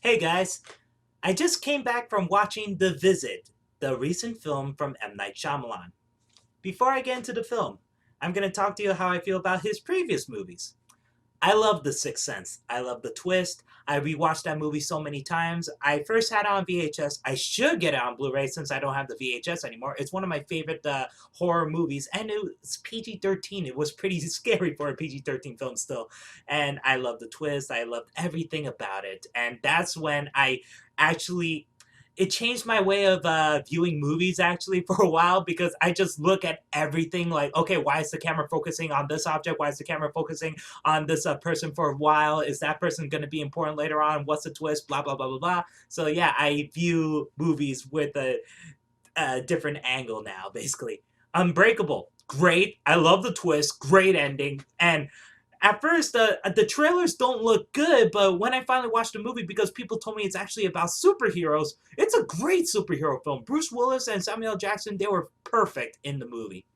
Hey guys, I just came back from watching The Visit, the recent film from M. Night Shyamalan. Before I get into the film, I'm going to talk to you how I feel about his previous movies. I love The Sixth Sense. I love the twist. I rewatched that movie so many times. I first had it on VHS. I should get it on Blu-ray since I don't have the VHS anymore. It's one of my favorite horror movies, and it was PG-13. It was pretty scary for a PG-13 film still. And I love the twist. I loved everything about it. And that's when I actually it changed my way of viewing movies actually for a while because I just look at everything like, okay, why is the camera focusing on this object? Why is the camera focusing on this person for a while? Is that person going to be important later on? What's the twist? Blah, blah, blah, blah, blah. So yeah, I view movies with a different angle now, basically. Unbreakable. Great. I love the twist. Great ending. And at first, the trailers don't look good, but when I finally watched the movie, because people told me it's actually about superheroes, it's a great superhero film. Bruce Willis and Samuel L. Jackson, they were perfect in the movie.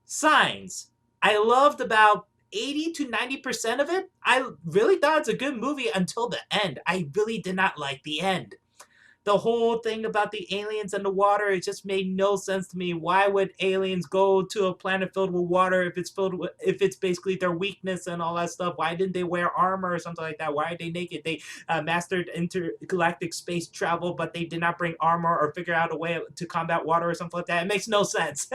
Signs. I loved about 80 to 90% of it. I really thought it's a good movie until the end. I really did not like the end. The whole thing about the aliens and the water, it just made no sense to me. Why would aliens go to a planet filled with water if it's basically their weakness and all that stuff? Why didn't they wear armor or something like that? Why are they naked? They mastered intergalactic space travel, but they did not bring armor or figure out a way to combat water or something like that. It makes no sense.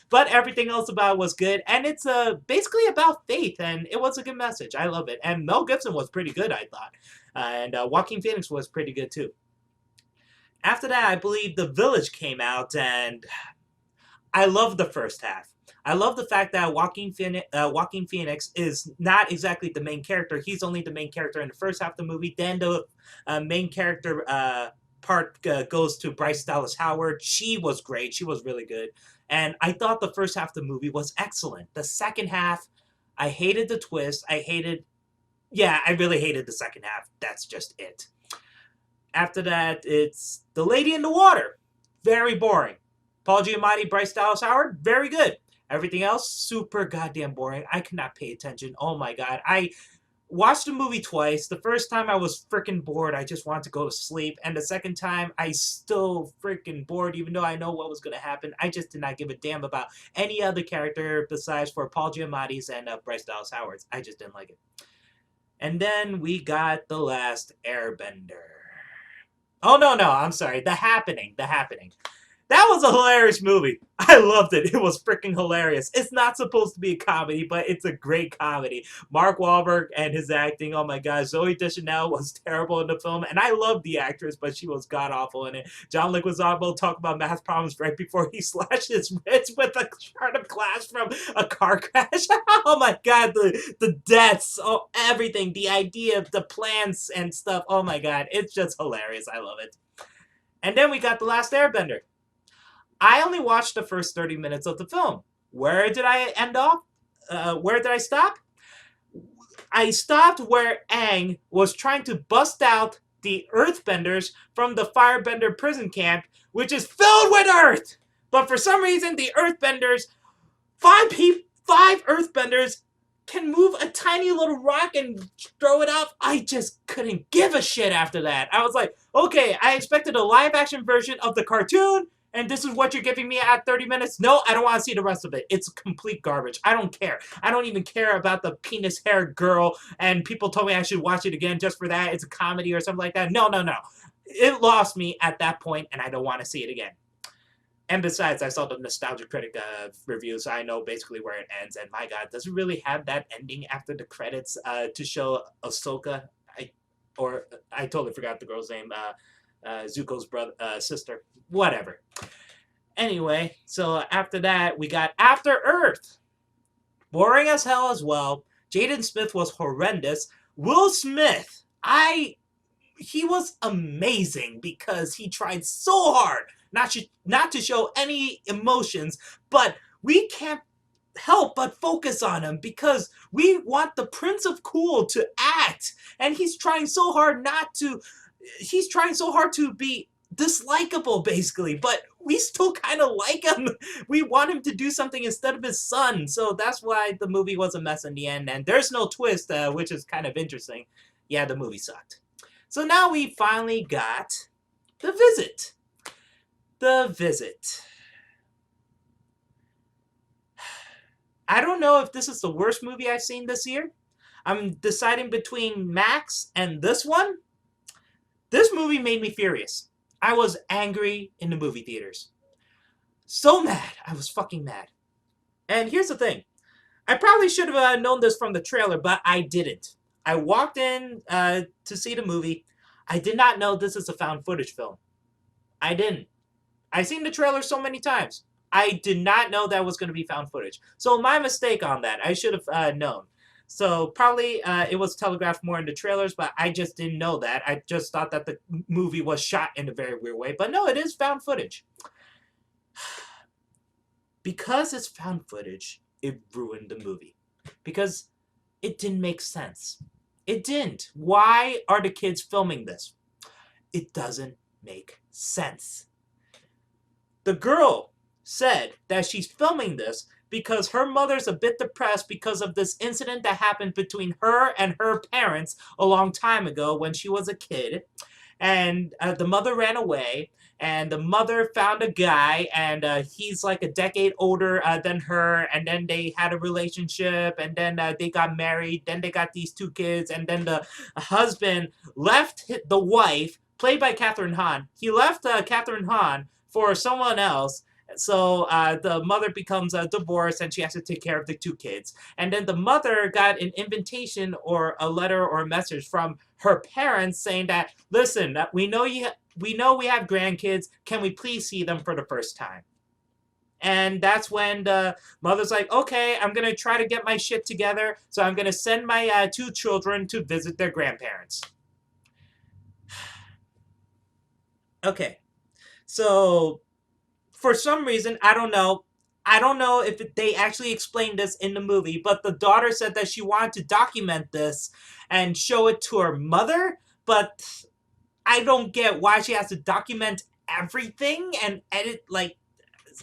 But everything else about it was good, and it's basically about faith, and it was a good message. I love it. And Mel Gibson was pretty good, I thought. And Joaquin Phoenix was pretty good too. After that, I believe The Village came out, and I love the first half. I love the fact that Joaquin Phoenix is not exactly the main character. He's only the main character in the first half of the movie. Then the main character part goes to Bryce Dallas Howard. She was great. She was really good. And I thought the first half of the movie was excellent. The second half, I hated the twist. I really hated the second half. That's just it. After that, it's The Lady in the Water. Very boring. Paul Giamatti, Bryce Dallas Howard, very good. Everything else, super goddamn boring. I could not pay attention. Oh my god. I watched the movie twice. The first time I was freaking bored. I just wanted to go to sleep. And the second time, I still freaking bored, even though I know what was going to happen. I just did not give a damn about any other character besides for Paul Giamatti's and Bryce Dallas Howard's. I just didn't like it. And then we got The Last Airbender. Oh, no, I'm sorry. The Happening. The Happening. That was a hilarious movie. I loved it. It was freaking hilarious. It's not supposed to be a comedy, but it's a great comedy. Mark Wahlberg and his acting, oh my god. Zoe Deschanel was terrible in the film, and I love the actress, but she was god-awful in it. John Leguizamo talked about math problems right before he slashed his wrist with a shard of glass from a car crash. Oh my god, the deaths, oh, everything, the idea, the plans and stuff. Oh my god, it's just hilarious. I love it. And then we got The Last Airbender. I only watched the first 30 minutes of the film. Where did I end off? Where did I stop? I stopped where Aang was trying to bust out the Earthbenders from the Firebender prison camp, which is filled with Earth. But for some reason, the Earthbenders, five Earthbenders, can move a tiny little rock and throw it up. I just couldn't give a shit after that. I was like, okay, I expected a live action version of the cartoon, and this is what you're giving me at 30 minutes? No, I don't want to see the rest of it. It's complete garbage. I don't care. I don't even care about the penis-haired girl, and people told me I should watch it again just for that. It's a comedy or something like that. No. It lost me at that point, and I don't want to see it again. And besides, I saw the Nostalgia Critic review, so I know basically where it ends. And my god, does it really have that ending after the credits to show Ahsoka? I totally forgot the girl's name. Zuko's sister. Whatever. Anyway, so after that, we got After Earth. Boring as hell as well. Jaden Smith was horrendous. Will Smith, he was amazing because he tried so hard not to show any emotions, but we can't help but focus on him because we want the Prince of Cool to act, and he's trying so hard to be dislikable, basically, but we still kind of like him. We want him to do something instead of his son, so that's why the movie was a mess in the end, and there's no twist, which is kind of interesting. Yeah, the movie sucked. So now we finally got The Visit. The Visit. I don't know if this is the worst movie I've seen this year. I'm deciding between Max and this one. This movie made me furious. I was angry in the movie theaters. So mad. I was fucking mad. And here's the thing. I probably should have known this from the trailer, but I didn't. I walked in to see the movie. I did not know this is a found footage film. I didn't. I've seen the trailer so many times. I did not know that was going to be found footage. So my mistake on that. I should have known. So probably it was telegraphed more in the trailers, but I just didn't know that. I just thought that the movie was shot in a very weird way. But no, it is found footage. Because it's found footage, it ruined the movie. Because it didn't make sense. It didn't. Why are the kids filming this? It doesn't make sense. The girl said that she's filming this because her mother's a bit depressed because of this incident that happened between her and her parents a long time ago when she was a kid. And the mother ran away, and the mother found a guy, and he's like a decade older than her, and then they had a relationship, and then they got married, then they got these two kids, and then the husband left the wife, played by Catherine Hahn. He left Catherine Hahn for someone else. So the mother becomes divorced and she has to take care of the two kids. And then the mother got an invitation or a letter or a message from her parents saying that, listen, we know we have grandkids. Can we please see them for the first time? And that's when the mother's like, okay, I'm going to try to get my shit together. So I'm going to send my two children to visit their grandparents. Okay. So for some reason, I don't know if they actually explained this in the movie, but the daughter said that she wanted to document this and show it to her mother, but I don't get why she has to document everything and edit, like,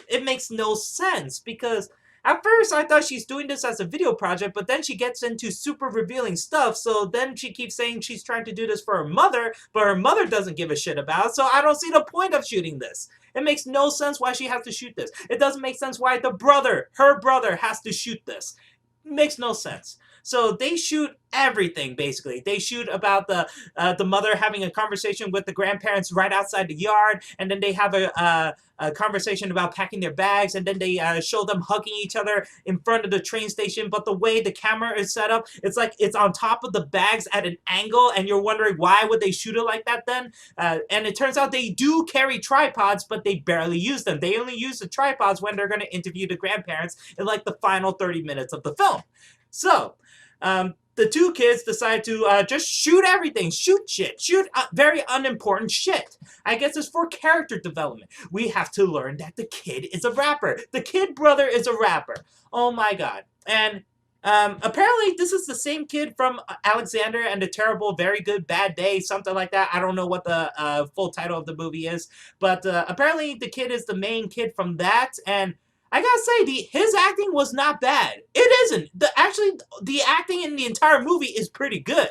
it makes no sense, because at first I thought she's doing this as a video project, but then she gets into super revealing stuff, so then she keeps saying she's trying to do this for her mother, but her mother doesn't give a shit about it, so I don't see the point of shooting this. It makes no sense why she has to shoot this. It doesn't make sense why her brother has to shoot this. It makes no sense. So they shoot everything, basically. They shoot about the mother having a conversation with the grandparents right outside the yard, and then they have a conversation about packing their bags, and then they show them hugging each other in front of the train station. But the way the camera is set up, it's like it's on top of the bags at an angle, and you're wondering why would they shoot it like that then? And it turns out they do carry tripods, but they barely use them. They only use the tripods when they're going to interview the grandparents in like the final 30 minutes of the film. So the two kids decide to just shoot everything, shoot shit, shoot very unimportant shit. I guess it's for character development. We have to learn that the kid is a rapper. The kid brother is a rapper. Oh my god. And apparently this is the same kid from Alexander and the Terrible, Very Good, Bad Day, something like that. I don't know what the full title of the movie is. But apparently the kid is the main kid from that, and I gotta say, his acting was not bad. It isn't. The acting in the entire movie is pretty good.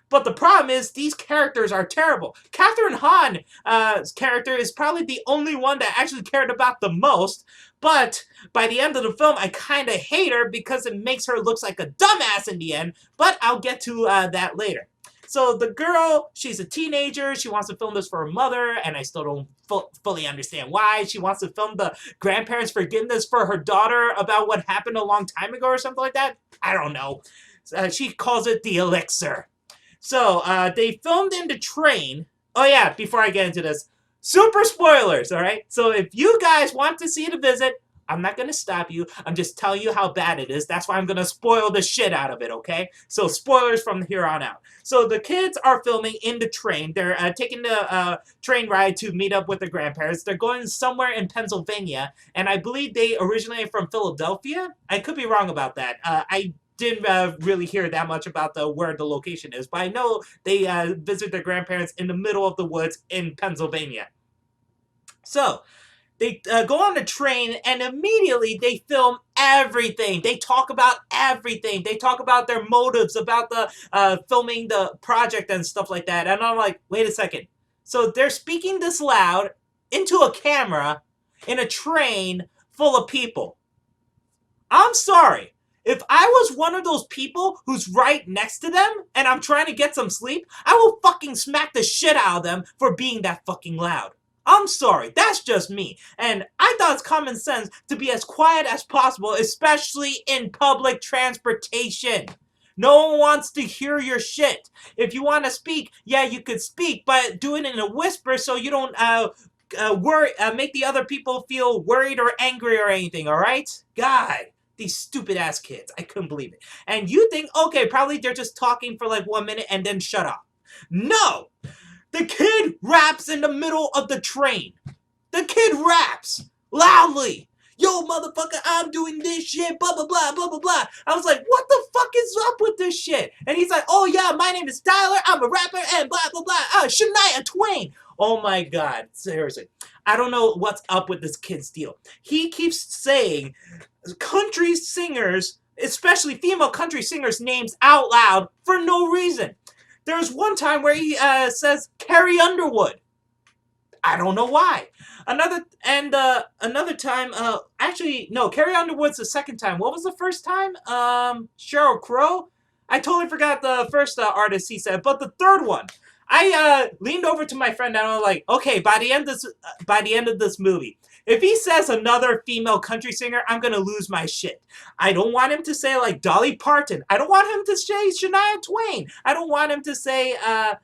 But the problem is, these characters are terrible. Catherine Hahn's character is probably the only one that I actually cared about the most. But by the end of the film, I kind of hate her because it makes her look like a dumbass in the end. But I'll get to that later. So the girl, she's a teenager. She wants to film this for her mother, and I still don't fully understand why. She wants to film the grandparents' forgiveness for her daughter about what happened a long time ago or something like that. I don't know. She calls it the elixir. So they filmed in the train. Oh yeah, before I get into this, super spoilers, all right? So if you guys want to see The Visit, I'm not going to stop you. I'm just telling you how bad it is. That's why I'm going to spoil the shit out of it, okay? So spoilers from here on out. So the kids are filming in the train. They're taking the train ride to meet up with their grandparents. They're going somewhere in Pennsylvania, and I believe they originally from Philadelphia. I could be wrong about that. I didn't really hear that much about where the location is, but I know they visit their grandparents in the middle of the woods in Pennsylvania. So They go on the train and immediately they film everything. They talk about everything. They talk about their motives, about the filming the project and stuff like that. And I'm like, wait a second. So they're speaking this loud into a camera in a train full of people. I'm sorry. If I was one of those people who's right next to them and I'm trying to get some sleep, I will fucking smack the shit out of them for being that fucking loud. I'm sorry, that's just me. And I thought it's common sense to be as quiet as possible, especially in public transportation. No one wants to hear your shit. If you want to speak, yeah, you could speak, but do it in a whisper so you don't make the other people feel worried or angry or anything, alright? God. These stupid ass kids. I couldn't believe it. And you think, okay, probably they're just talking for like 1 minute and then shut up. No! The kid raps in the middle of the train. The kid raps loudly. Yo, motherfucker, I'm doing this shit, blah, blah, blah, blah, blah, blah. I was like, what the fuck is up with this shit? And he's like, oh yeah, my name is Tyler, I'm a rapper, and blah, blah, blah. Shania Twain. Oh my God, seriously. I don't know what's up with this kid's deal. He keeps saying country singers, especially female country singers' names out loud for no reason. There's one time where he says Carrie Underwood. I don't know why. Another time. Actually, no. Carrie Underwood's the second time. What was the first time? Sheryl Crow. I totally forgot the first artist he said, but the third one. I leaned over to my friend and I was like, okay, by the end of this movie, if he says another female country singer, I'm gonna lose my shit. I don't want him to say like Dolly Parton. I don't want him to say Shania Twain. I don't want him to say. I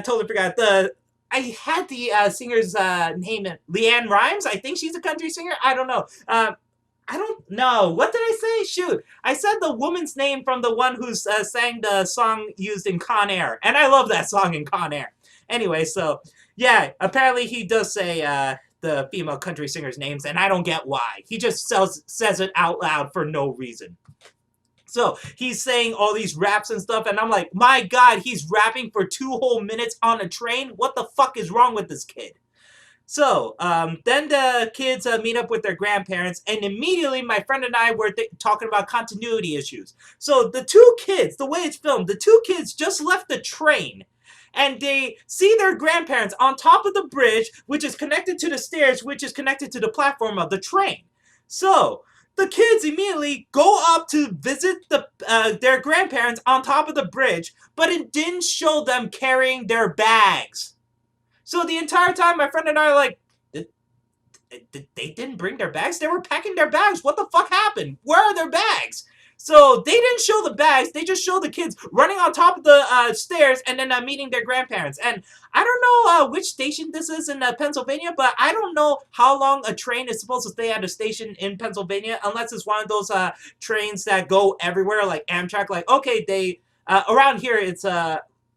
totally forgot the. I had the singer's name, Leanne Rimes. I think she's a country singer. I don't know. I don't know. What did I say? Shoot. I said the woman's name from the one who sang the song used in Con Air. And I love that song in Con Air. Anyway, so, yeah, apparently he does say the female country singer's names, and I don't get why. He just says it out loud for no reason. So he's saying all these raps and stuff, and I'm like, my God, he's rapping for 2 whole minutes on a train? What the fuck is wrong with this kid? So, then the kids meet up with their grandparents, and immediately my friend and I were talking about continuity issues. So the 2 kids, the way it's filmed, the 2 kids just left the train, and they see their grandparents on top of the bridge, which is connected to the stairs, which is connected to the platform of the train. So, the kids immediately go up to visit their grandparents on top of the bridge, but it didn't show them carrying their bags. So the entire time, my friend and I are like, they didn't bring their bags? They were packing their bags. What the fuck happened? Where are their bags? So they didn't show the bags. They just show the kids running on top of the stairs and then meeting their grandparents. And I don't know which station this is in Pennsylvania, but I don't know how long a train is supposed to stay at a station in Pennsylvania, unless it's one of those trains that go everywhere, like Amtrak. Like, okay, they around here it's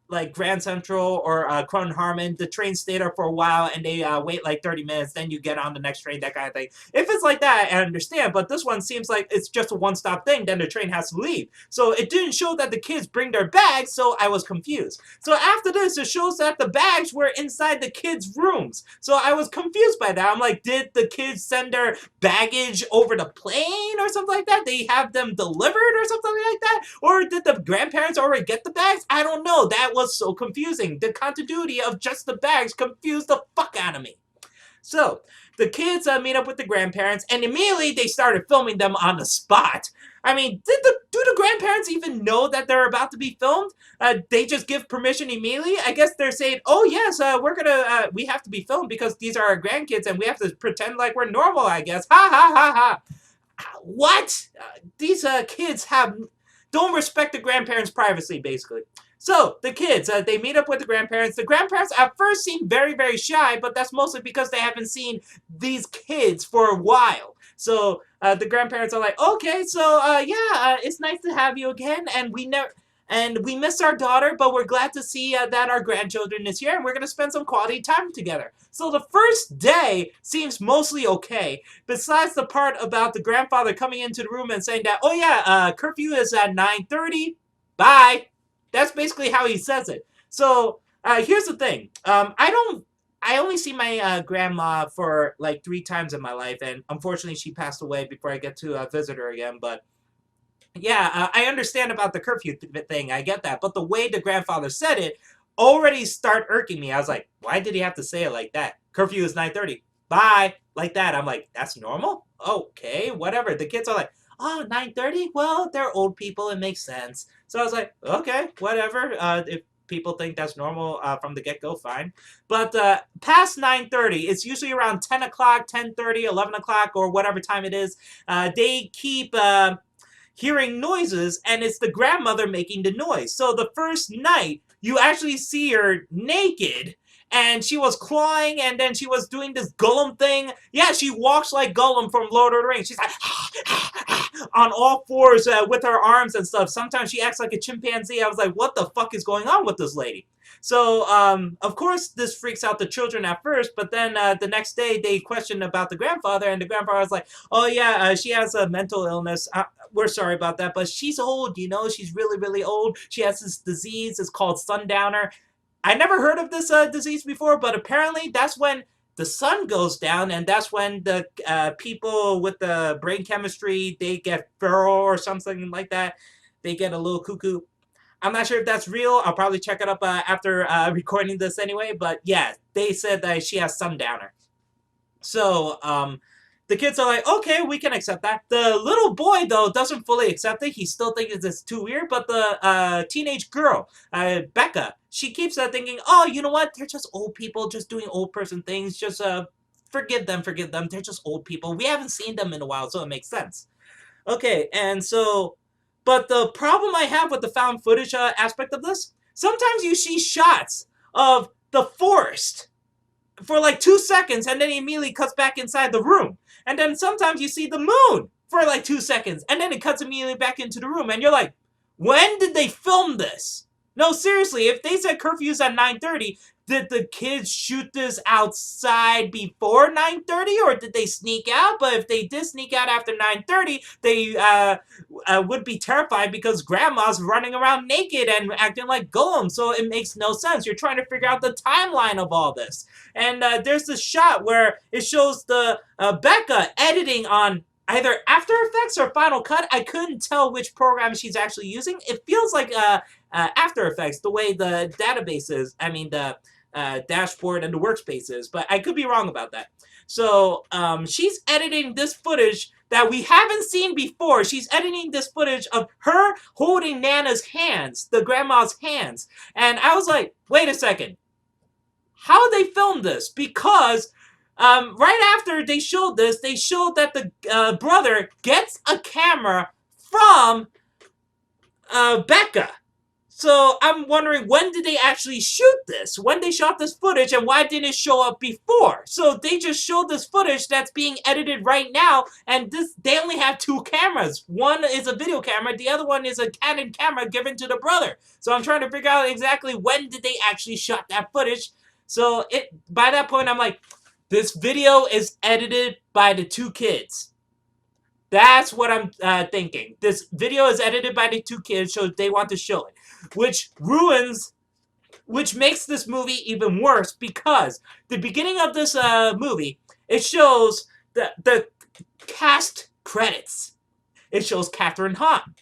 like Grand Central or Crown Harmon, the trains stay there for a while and they wait like 30 minutes, then you get on the next train, that kind of thing. If it's like that, I understand, but this one seems like it's just a one-stop thing, then the train has to leave. So it didn't show that the kids bring their bags, so I was confused. So after this, it shows that the bags were inside the kids' rooms. So I was confused by that. I'm like, did the kids send their baggage over the plane or something like that? They have them delivered or something like that? Or did the grandparents already get the bags? I don't know. That was so confusing. The continuity of just the bags confused the fuck out of me. So, the kids meet up with the grandparents, and immediately they started filming them on the spot. I mean, do the grandparents even know that they're about to be filmed? They just give permission immediately? I guess they're saying, oh yes, we have to be filmed because these are our grandkids, and we have to pretend like we're normal, I guess. Ha ha ha ha. What? These kids don't respect the grandparents' privacy, basically. So, the kids, they meet up with the grandparents. The grandparents at first seem very, very shy, but that's mostly because they haven't seen these kids for a while. So, the grandparents are like, okay, so, it's nice to have you again, and we miss our daughter, but we're glad to see that our grandchildren is here, and we're going to spend some quality time together. So the first day seems mostly okay, besides the part about the grandfather coming into the room and saying that, oh yeah, curfew is at 9:30, bye. That's basically how he says it. So, here's the thing. I don't I only see my grandma for like 3 times in my life, and unfortunately, she passed away before I get to visit her again. But yeah, I understand about the curfew thing. I get that, but the way the grandfather said it already start irking me. I was like, why did he have to say it like that? Curfew is 9:30. Bye, like that. I'm like, that's normal. Okay, whatever. The kids are like, oh, 9:30. Well, they're old people. It makes sense. So I was like, okay, whatever. If people think that's normal from the get go, fine. But past 9:30, it's usually around 10 o'clock, 10:30, 11 o'clock, or whatever time it is. They keep hearing noises, and it's the grandmother making the noise. So the first night, you actually see her naked, and she was clawing, and then she was doing this Gollum thing. Yeah, she walks like Gollum from Lord of the Rings. She's like on all fours with her arms and stuff. Sometimes she acts like a chimpanzee. I was like, what the fuck is going on with this lady? So, of course, this freaks out the children at first, but then the next day they questioned about the grandfather, and the grandfather was like, oh, yeah, she has a mental illness. We're sorry about that, but she's old, you know, she's really, really old. She has this disease, it's called sundowner. I never heard of this disease before, but apparently that's when the sun goes down, and that's when the people with the brain chemistry, they get feral or something like that. They get a little cuckoo. I'm not sure if that's real. I'll probably check it up after recording this anyway. But yeah, they said that she has sundowner. So the kids are like, okay, we can accept that. The little boy, though, doesn't fully accept it. He still thinks it's too weird. But the teenage girl, Becca, she keeps thinking, oh, you know what? They're just old people just doing old person things. Just forgive them, forgive them. They're just old people. We haven't seen them in a while, so it makes sense. Okay, and so, but the problem I have with the found footage aspect of this, sometimes you see shots of the forest for like 2 seconds, and then it immediately cuts back inside the room. And then sometimes you see the moon for like 2 seconds, and then it cuts immediately back into the room. And you're like, when did they film this? No, seriously, if they said curfew's at 9:30, did the kids shoot this outside before 9:30, or did they sneak out? But if they did sneak out after 9:30, they would be terrified because grandma's running around naked and acting like Gollum. So it makes no sense. You're trying to figure out the timeline of all this. And there's this shot where it shows the Becca editing on either After Effects or Final Cut. I couldn't tell which program she's actually using. It feels like After Effects, the way the database is. I mean, the dashboard and the workspace is. But I could be wrong about that. So she's editing this footage that we haven't seen before. She's editing this footage of her holding Nana's hands, the grandma's hands. And I was like, wait a second. How they filmed this? Because right after they showed this, they showed that the brother gets a camera from Becca. So I'm wondering, when did they actually shoot this? When they shot this footage, and why didn't it show up before? So they just showed this footage that's being edited right now, and they only have 2 cameras. One is a video camera, the other one is a Canon camera given to the brother. So I'm trying to figure out exactly when did they actually shot that footage. So by that point, I'm like, this video is edited by the 2 kids. That's what I'm thinking. This video is edited by the 2 kids, so they want to show it. Which makes this movie even worse, because the beginning of this movie, it shows the cast credits. It shows Catherine Hahn.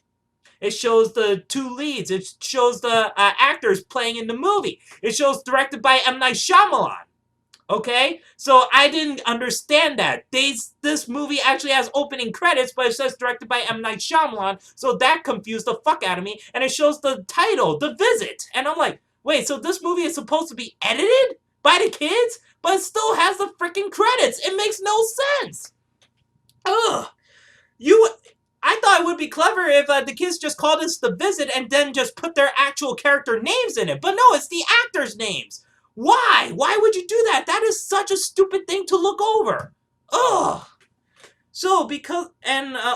It shows the 2 leads. It shows the actors playing in the movie. It shows directed by M. Night Shyamalan. Okay? So I didn't understand that. This movie actually has opening credits, but it says directed by M. Night Shyamalan, so that confused the fuck out of me. And it shows the title, The Visit. And I'm like, wait, so this movie is supposed to be edited by the kids, but it still has the freaking credits? It makes no sense. Ugh. I thought it would be clever if the kids just called this The Visit and then just put their actual character names in it. But no, it's the actors' names. Why? Why would you do that? That is such a stupid thing to look over. Ugh. So,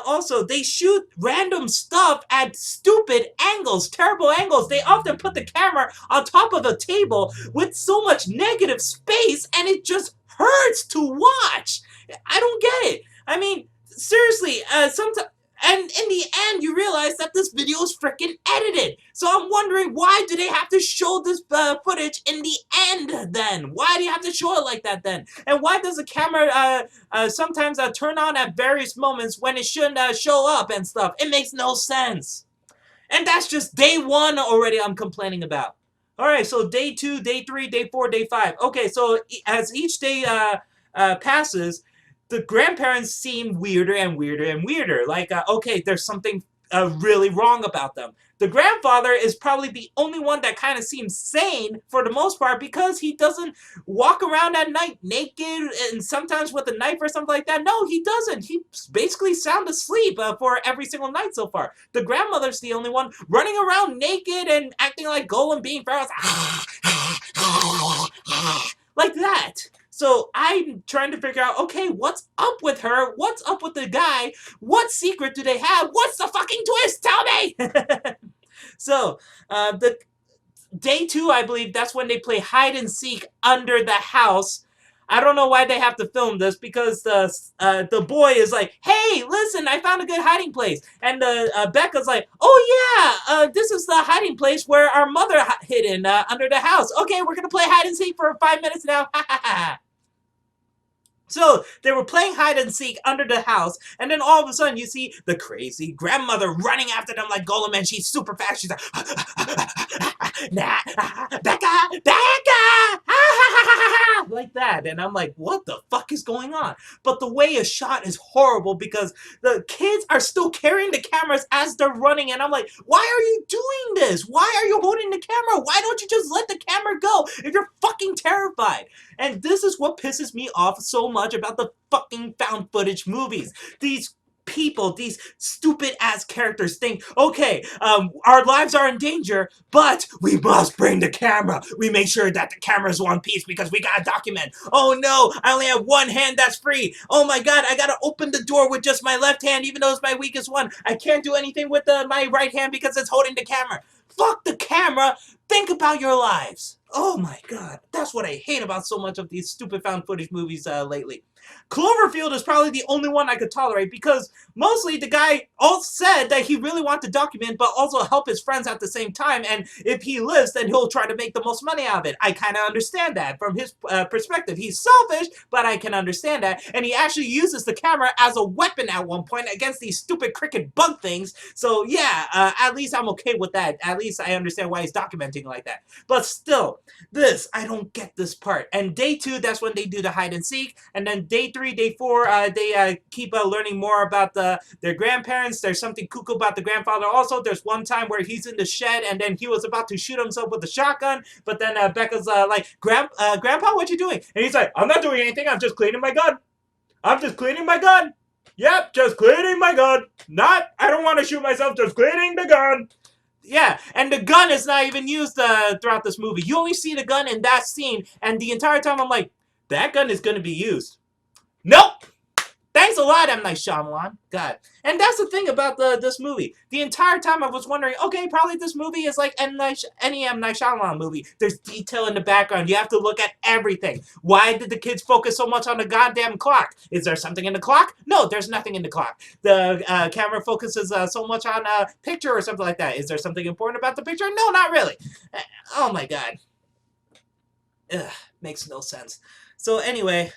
also, they shoot random stuff at stupid angles, terrible angles. They often put the camera on top of a table with so much negative space, and it just hurts to watch. I don't get it. I mean, seriously, sometimes, And in the end, you realize that this video is freaking edited. So I'm wondering, why do they have to show this footage in the end then? Why do you have to show it like that then? And why does the camera sometimes turn on at various moments when it shouldn't show up and stuff? It makes no sense. And that's just day one already I'm complaining about. Alright, so day 2, day 3, day 4, day 5. Okay, so as each day passes, the grandparents seem weirder and weirder and weirder. Like, okay, there's something really wrong about them. The grandfather is probably the only one that kind of seems sane for the most part because he doesn't walk around at night naked and sometimes with a knife or something like that. No, he doesn't. He's basically sound asleep for every single night so far. The grandmother's the only one running around naked and acting like Golem being Pharaoh's like that. So I'm trying to figure out, okay, what's up with her? What's up with the guy? What secret do they have? What's the fucking twist? Tell me! So, the day 2, I believe, that's when they play hide and seek under the house. I don't know why they have to film this because the boy is like, hey, listen, I found a good hiding place. And Becca's like, oh yeah, this is the hiding place where our mother hidden under the house. Okay, we're going to play hide and seek for 5 minutes now. Ha ha ha. So they were playing hide and seek under the house, and then all of a sudden you see the crazy grandmother running after them like Golem, and she's super fast. She's like, nah, Becca, Becca, like that. And I'm like, what the fuck is going on? But the way it's shot is horrible because the kids are still carrying the cameras as they're running, and I'm like, why are you doing this? Why are you holding the camera? Why don't you just let the camera go if you're fucking terrified? And this is what pisses me off so much about the fucking found footage movies. These people, these stupid ass characters think, okay, our lives are in danger, but we must bring the camera. We make sure that the camera's one piece because we gotta document. Oh no, I only have one hand that's free. Oh my god, I gotta open the door with just my left hand even though it's my weakest one. I can't do anything with my right hand because it's holding the camera. Fuck the camera. Think about your lives. Oh my god. That's what I hate about so much of these stupid found footage movies lately. Cloverfield is probably the only one I could tolerate because mostly the guy all said that he really wanted to document but also help his friends at the same time, and if he lives then he'll try to make the most money out of it. I kind of understand that from his perspective. He's selfish, but I can understand that, and he actually uses the camera as a weapon at one point against these stupid cricket bug things. So yeah, at least I'm okay with that. At least I understand why he's documenting like that. But still, this, I don't get this part. And day 2, that's when they do the hide and seek, and then day 3, day 4, they keep learning more about their grandparents. There's something cuckoo about the grandfather also. There's one time where he's in the shed and then he was about to shoot himself with a shotgun, but then Becca's like, Grandpa, what you doing? And he's like, I'm not doing anything, I'm just cleaning my gun. I'm just cleaning my gun. Yep, just cleaning my gun. I don't want to shoot myself, just cleaning the gun. Yeah, and the gun is not even used throughout this movie. You only see the gun in that scene, and the entire time I'm like, that gun is going to be used. Nope! Thanks a lot, M. Night Shyamalan. God. And that's the thing about this movie. The entire time I was wondering, okay, probably this movie is like any M. Night Shyamalan movie. There's detail in the background. You have to look at everything. Why did the kids focus so much on the goddamn clock? Is there something in the clock? No, there's nothing in the clock. The camera focuses so much on a picture or something like that. Is there something important about the picture? No, not really. Oh my god. Ugh, makes no sense. So anyway...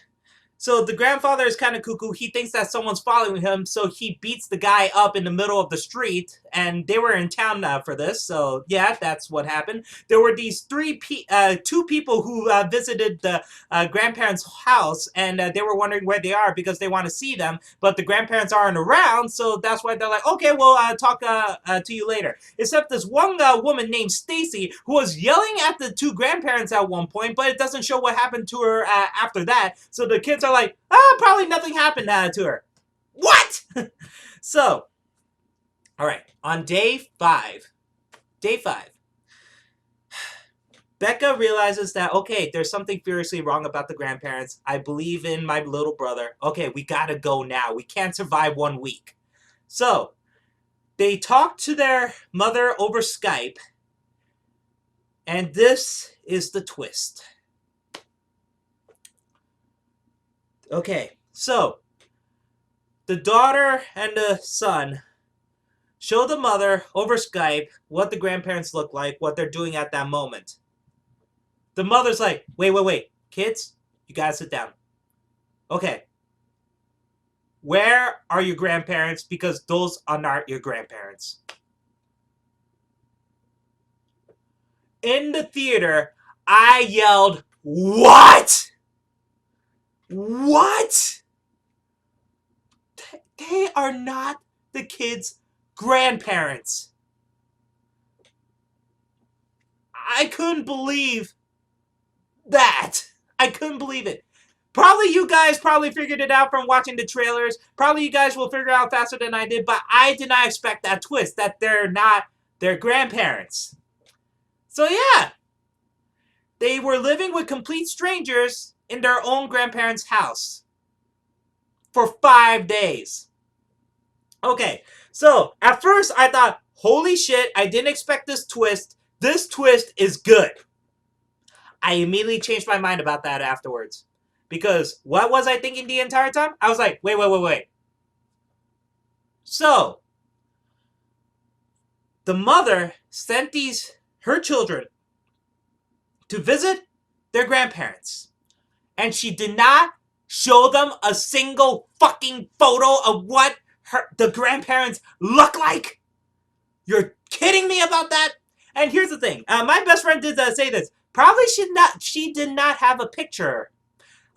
So the grandfather is kind of cuckoo. He thinks that someone's following him, so he beats the guy up in the middle of the street. And they were in town for this, so yeah, that's what happened. There were these two people who visited the grandparents' house, and they were wondering where they are because they want to see them, but the grandparents aren't around, so that's why they're like, okay, we'll talk to you later. Except this one woman named Stacy who was yelling at the two grandparents at one point, but it doesn't show what happened to her after that. So the kids are like, probably nothing happened to her. What? So, all right, on day 5, Becca realizes that, okay, there's something furiously wrong about the grandparents. I believe in my little brother. Okay, we gotta go now. We can't survive 1 week. So, they talk to their mother over Skype, and this is the twist. Okay, so the daughter and the son show the mother over Skype what the grandparents look like, what they're doing at that moment. The mother's like, wait. Kids, you gotta sit down. Okay. Where are your grandparents? Because those are not your grandparents. In the theater, I yelled, "What? What? They are not the kids' grandparents." I couldn't believe that. I couldn't believe it. Probably you guys figured it out from watching the trailers. Probably you guys will figure it out faster than I did, but I did not expect that twist, that they're not their grandparents. So yeah, they were living with complete strangers in their own grandparents' house for 5 days. Okay, so at first I thought, holy shit, I didn't expect this twist. This twist is good. I immediately changed my mind about that afterwards. Because what was I thinking the entire time? I was like, wait. So, the mother sent her children to visit their grandparents. And she did not show them a single fucking photo of what the grandparents look like. You're kidding me about that? And here's the thing. My best friend did say this. Probably she did not have a picture.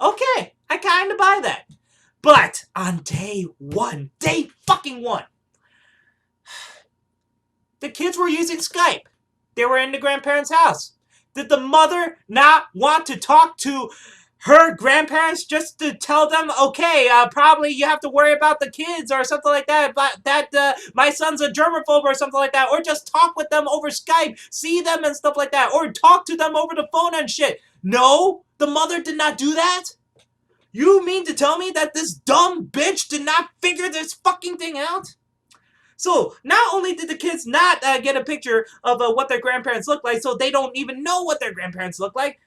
Okay, I kind of buy that. But on day fucking one, the kids were using Skype. They were in the grandparents' house. Did the mother not want to talk to her grandparents just to tell them, okay, probably you have to worry about the kids or something like that, but that my son's a germaphobe or something like that, or just talk with them over Skype, see them and stuff like that, or talk to them over the phone and shit? No, the mother did not do that. You mean to tell me that this dumb bitch did not figure this fucking thing out? So, not only did the kids not get a picture of what their grandparents look like, so they don't even know what their grandparents look like,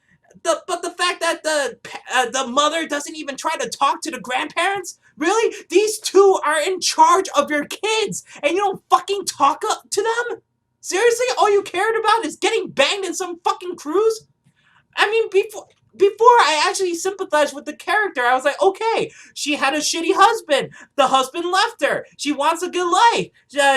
but the fact that the mother doesn't even try to talk to the grandparents? Really? These two are in charge of your kids, and you don't fucking talk to them? Seriously? All you cared about is getting banged in some fucking cruise? I mean, before I actually sympathized with the character, I was like, okay, she had a shitty husband. The husband left her. She wants a good life.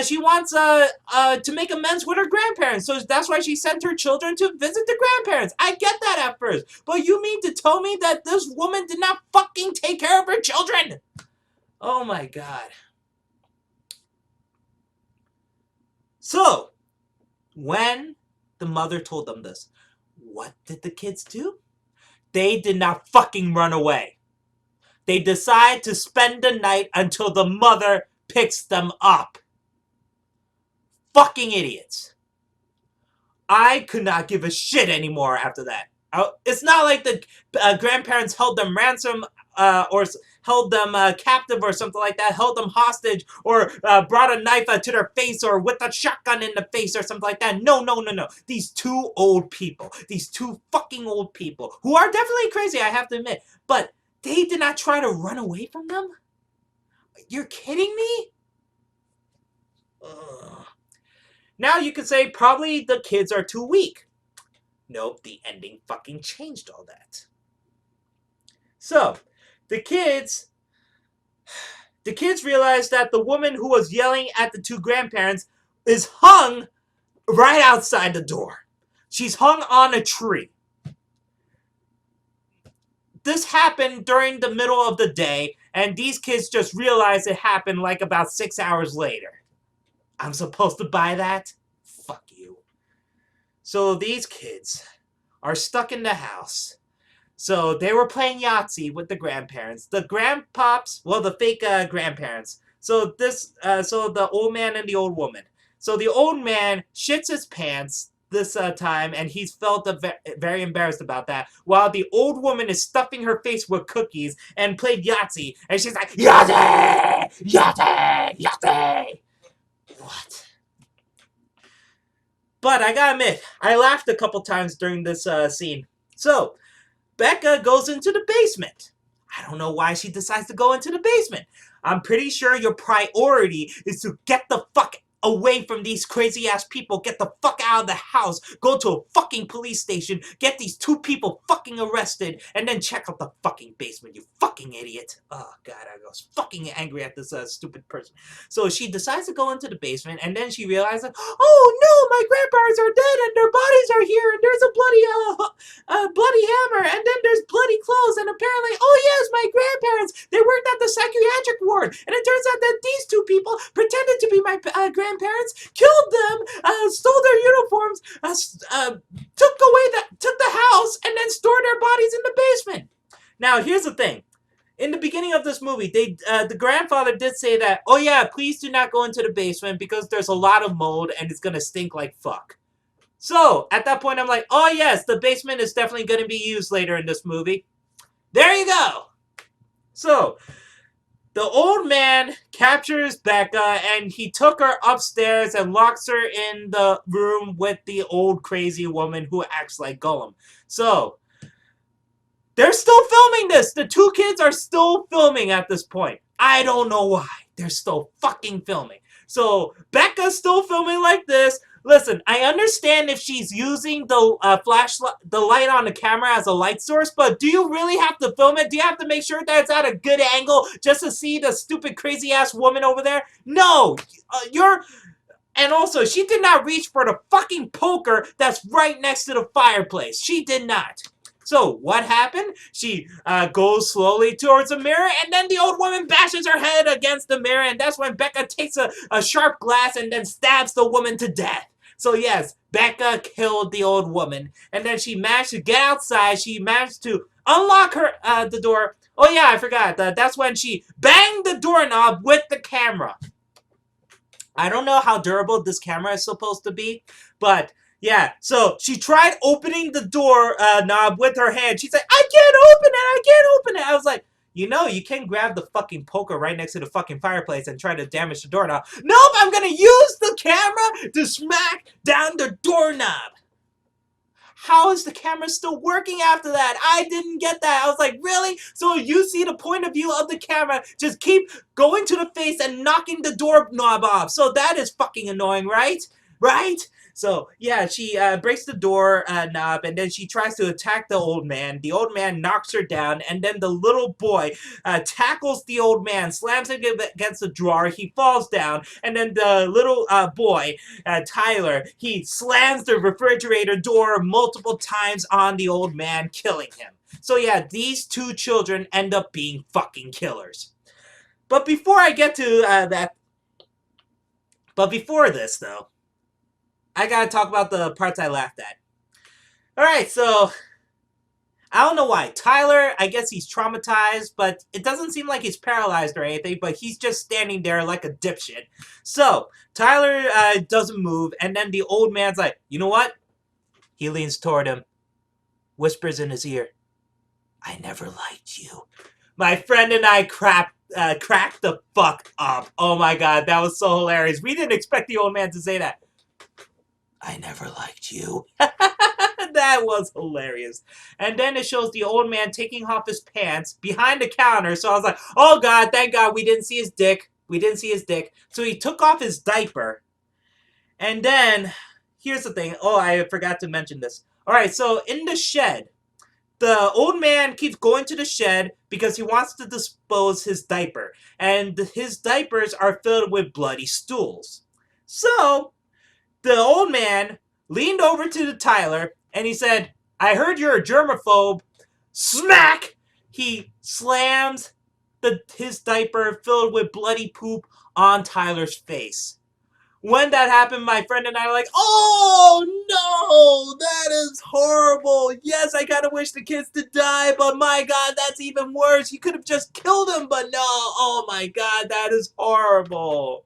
She wants to make amends with her grandparents. So that's why she sent her children to visit the grandparents. I get that at first. But you mean to tell me that this woman did not fucking take care of her children? Oh my god. So, when the mother told them this, what did the kids do? They did not fucking run away. They decide to spend the night until the mother picks them up. Fucking idiots. I could not give a shit anymore after that. It's not like the grandparents held them ransom or held them captive or something like that, held them hostage or brought a knife to their face or with a shotgun in the face or something like that. No. These two fucking old people, who are definitely crazy, I have to admit, but they did not try to run away from them? You're kidding me? Ugh. Now you could say probably the kids are too weak. Nope, the ending fucking changed all that. So, the kids realized that the woman who was yelling at the two grandparents is hung right outside the door. She's hung on a tree. This happened during the middle of the day, and these kids just realized it happened like about 6 hours later. I'm supposed to buy that? Fuck you. So these kids are stuck in the house. So they were playing Yahtzee with the grandparents. The grandpops, well, the fake grandparents. So the old man and the old woman. So the old man shits his pants this time, and he's felt very embarrassed about that, while the old woman is stuffing her face with cookies and played Yahtzee, and she's like, Yahtzee! Yahtzee! Yahtzee! What? But I gotta admit, I laughed a couple times during this scene. So, Becca goes into the basement. I don't know why she decides to go into the basement. I'm pretty sure your priority is to get the fuck away from these crazy ass people, get the fuck out of the house, go to a fucking police station, get these 2 people fucking arrested, and then check out the fucking basement, you fucking idiot. Oh god, I was fucking angry at this stupid person. So she decides to go into the basement, and then she realizes, oh no, my grandparents are dead and their bodies are here, and there's a bloody hammer, and then there's bloody clothes, and apparently, oh yes, my grandparents, they worked at the psychiatric ward, and it turns out that these 2 people pretended to be my grandparents, killed them, stole their uniforms, took the house, and then stored their bodies in the basement. Now, here's the thing. In the beginning of this movie, the grandfather did say that, oh yeah, please do not go into the basement because there's a lot of mold and it's gonna stink like fuck. So, at that point, I'm like, oh yes, the basement is definitely gonna be used later in this movie. There you go! So, the old man captures Becca and he took her upstairs and locks her in the room with the old crazy woman who acts like Gollum. So, they're still filming this. The 2 kids are still filming at this point. I don't know why. They're still fucking filming. So, Becca's still filming like this. Listen, I understand if she's using the flashlight, the light on the camera as a light source, but do you really have to film it? Do you have to make sure that it's at a good angle just to see the stupid crazy ass woman over there? No! And also, she did not reach for the fucking poker that's right next to the fireplace. She did not. So, what happened? She goes slowly towards the mirror, and then the old woman bashes her head against the mirror, and that's when Becca takes a sharp glass and then stabs the woman to death. So yes, Becca killed the old woman, and then she managed to get outside. She managed to unlock the door. Oh yeah, I forgot. That's when she banged the doorknob with the camera. I don't know how durable this camera is supposed to be, but yeah. So she tried opening the door knob with her hand. She's like, I can't open it. I can't open it. I was like, you know, you can grab the fucking poker right next to the fucking fireplace and try to damage the doorknob. Nope, I'm gonna use the camera to smack down the doorknob. How is the camera still working after that? I didn't get that. I was like, really? So you see the point of view of the camera, just keep going to the face and knocking the doorknob off. So that is fucking annoying, right? Right? So, yeah, she breaks the door knob, and then she tries to attack the old man. The old man knocks her down, and then the little boy tackles the old man, slams him against the drawer. He falls down, and then the little boy, Tyler, he slams the refrigerator door multiple times on the old man, killing him. So, yeah, these 2 children end up being fucking killers. But before I get to before this, though, I gotta talk about the parts I laughed at. Alright, so I don't know why. Tyler, I guess he's traumatized, but it doesn't seem like he's paralyzed or anything, but he's just standing there like a dipshit. So, Tyler doesn't move, and then the old man's like, you know what? He leans toward him, whispers in his ear, I never liked you. My friend and I cracked the fuck up. Oh my god, that was so hilarious. We didn't expect the old man to say that. I never liked you. That was hilarious. And then it shows the old man taking off his pants behind the counter. So I was like, oh god, thank god we didn't see his dick. We didn't see his dick. So he took off his diaper. And then, here's the thing. Oh, I forgot to mention this. Alright, so in the shed, the old man keeps going to the shed because he wants to dispose his diaper. And his diapers are filled with bloody stools. So the old man leaned over to Tyler and he said, I heard you're a germaphobe. Smack! He slams his diaper filled with bloody poop on Tyler's face. When that happened, my friend and I were like, oh no, that is horrible. Yes, I kind of wish the kids to die, but my god, that's even worse. He could have just killed him, but no. Oh my god, that is horrible.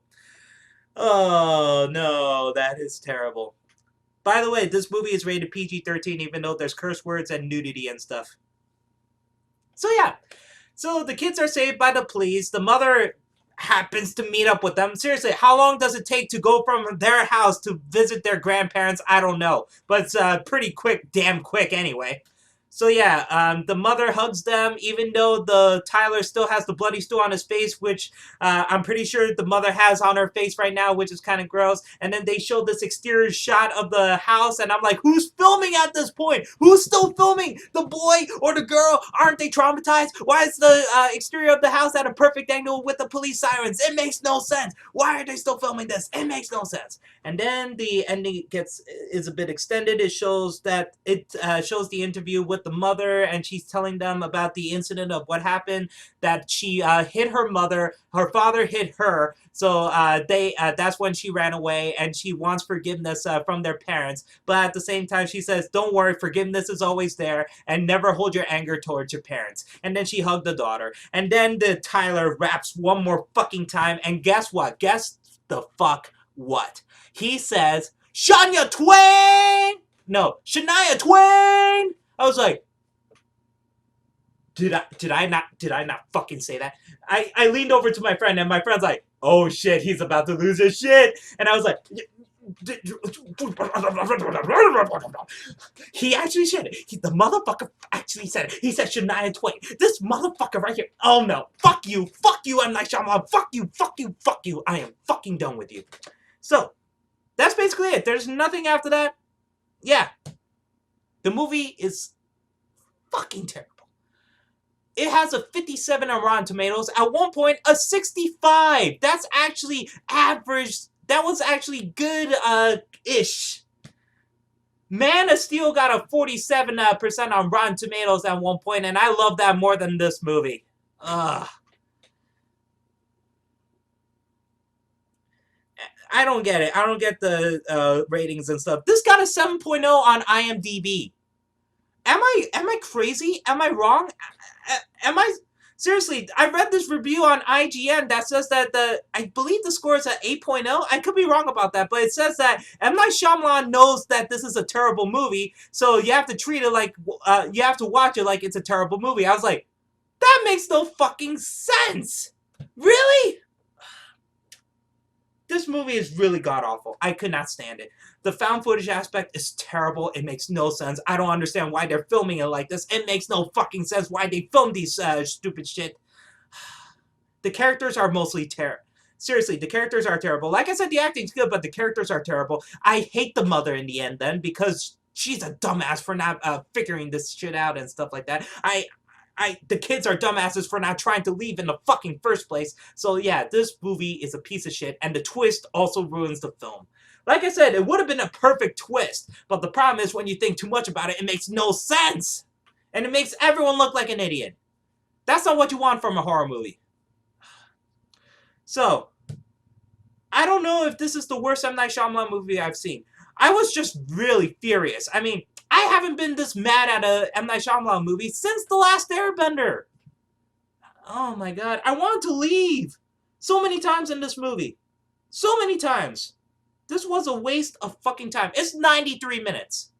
Oh, no, that is terrible. By the way, this movie is rated PG-13 even though there's curse words and nudity and stuff. So yeah, so the kids are saved by the police. The mother happens to meet up with them. Seriously, how long does it take to go from their house to visit their grandparents? I don't know. But it's pretty quick, damn quick anyway. So yeah, the mother hugs them, even though the Tyler still has the bloody stool on his face, which I'm pretty sure the mother has on her face right now, which is kind of gross. And then they show this exterior shot of the house, and I'm like, who's filming at this point? Who's still filming? The boy or the girl? Aren't they traumatized? Why is the exterior of the house at a perfect angle with the police sirens? It makes no sense. Why are they still filming this? It makes no sense. And then the ending is a bit extended. It shows shows the interview with the mother, and she's telling them about the incident of what happened. That she hit her mother, her father hit her. So that's when she ran away, and she wants forgiveness from their parents. But at the same time, she says, "Don't worry, forgiveness is always there, and never hold your anger towards your parents." And then she hugged the daughter, and then the Tyler raps one more fucking time, and guess what? Guess the fuck what? He says, Shania Twain! No, Shania Twain! I was like, did I not fucking say that? I leaned over to my friend, and my friend's like, oh shit, he's about to lose his shit. And I was like, he actually said it. The motherfucker actually said it. He said Shania Twain. This motherfucker right here. Oh no. Fuck you, M. Night Shyamalan. Fuck you. I am fucking done with you. So, that's basically it. There's nothing after that. Yeah. The movie is fucking terrible. It has a 57 on Rotten Tomatoes. At one point, a 65. That's actually average. That was actually good-ish. Man of Steel got a 47% on Rotten Tomatoes at one point, and I love that more than this movie. Ugh. I don't get it. I don't get the ratings and stuff. This got a 7.0 on IMDb. Am I crazy? Am I wrong? Am I seriously? I read this review on IGN that says that I believe the score is at 8.0. I could be wrong about that, but it says that M. Night Shyamalan knows that this is a terrible movie, so you have to treat it like you have to watch it like it's a terrible movie. I was like, that makes no fucking sense. Really? This movie is really god-awful. I could not stand it. The found footage aspect is terrible. It makes no sense. I don't understand why they're filming it like this. It makes no fucking sense why they filmed these stupid shit. The characters are mostly terrible. Seriously, the characters are terrible. Like I said, the acting's good, but the characters are terrible. I hate the mother in the end then because she's a dumbass for not figuring this shit out and stuff like that. The kids are dumbasses for not trying to leave in the fucking first place. So yeah, this movie is a piece of shit, and the twist also ruins the film. Like I said, it would have been a perfect twist, but the problem is when you think too much about it, it makes no sense. And it makes everyone look like an idiot. That's not what you want from a horror movie. So, I don't know if this is the worst M. Night Shyamalan movie I've seen. I was just really furious. I mean, I haven't been this mad at a M. Night Shyamalan movie since The Last Airbender. Oh my god. I wanted to leave so many times in this movie. So many times. This was a waste of fucking time. It's 93 minutes.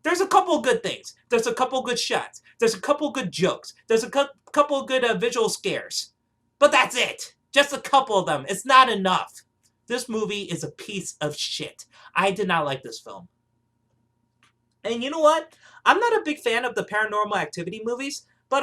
There's a couple good things. There's a couple good shots. There's a couple good jokes. There's a couple good visual scares. But that's it. Just a couple of them. It's not enough. This movie is a piece of shit. I did not like this film. And you know what? I'm not a big fan of the Paranormal Activity movies, but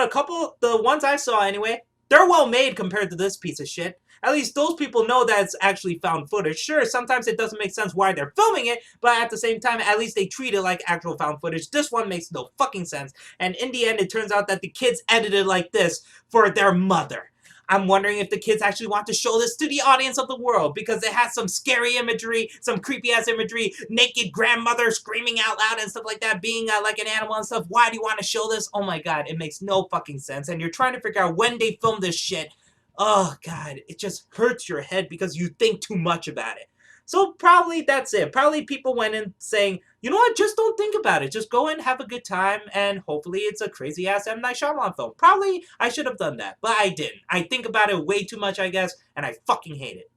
the ones I saw anyway, they're well made compared to this piece of shit. At least those people know that it's actually found footage. Sure, sometimes it doesn't make sense why they're filming it, but at the same time, at least they treat it like actual found footage. This one makes no fucking sense. And in the end, it turns out that the kids edited like this for their mother. I'm wondering if the kids actually want to show this to the audience of the world because it has some scary imagery, some creepy-ass imagery, naked grandmother screaming out loud and stuff like that, being like an animal and stuff. Why do you want to show this? Oh my god, it makes no fucking sense. And you're trying to figure out when they filmed this shit. Oh god, it just hurts your head because you think too much about it. So probably that's it. Probably people went in saying, you know what, just don't think about it. Just go and have a good time, and hopefully it's a crazy-ass M. Night Shyamalan film. Probably I should have done that, but I didn't. I think about it way too much, I guess, and I fucking hate it.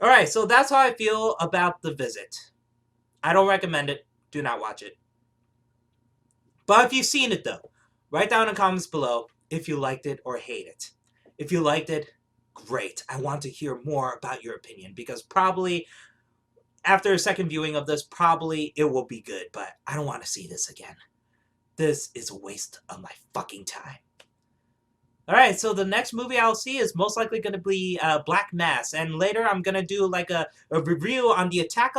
Alright, so that's how I feel about The Visit. I don't recommend it. Do not watch it. But if you've seen it, though, write down in the comments below if you liked it or hate it. If you liked it, great. I want to hear more about your opinion because probably after a second viewing of this, probably it will be good, but I don't want to see this again. This is a waste of my fucking time. Alright, so the next movie I'll see is most likely going to be Black Mass. And later I'm going to do like a review on the Attack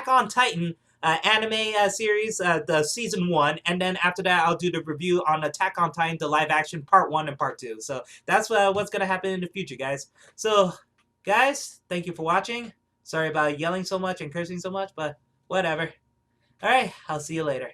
on Titan anime series, the season 1. And then after that, I'll do the review on Attack on Titan, the live action part 1 and part 2. So that's what's going to happen in the future, guys. So, guys, thank you for watching. Sorry about yelling so much and cursing so much, but whatever. Alright, I'll see you later.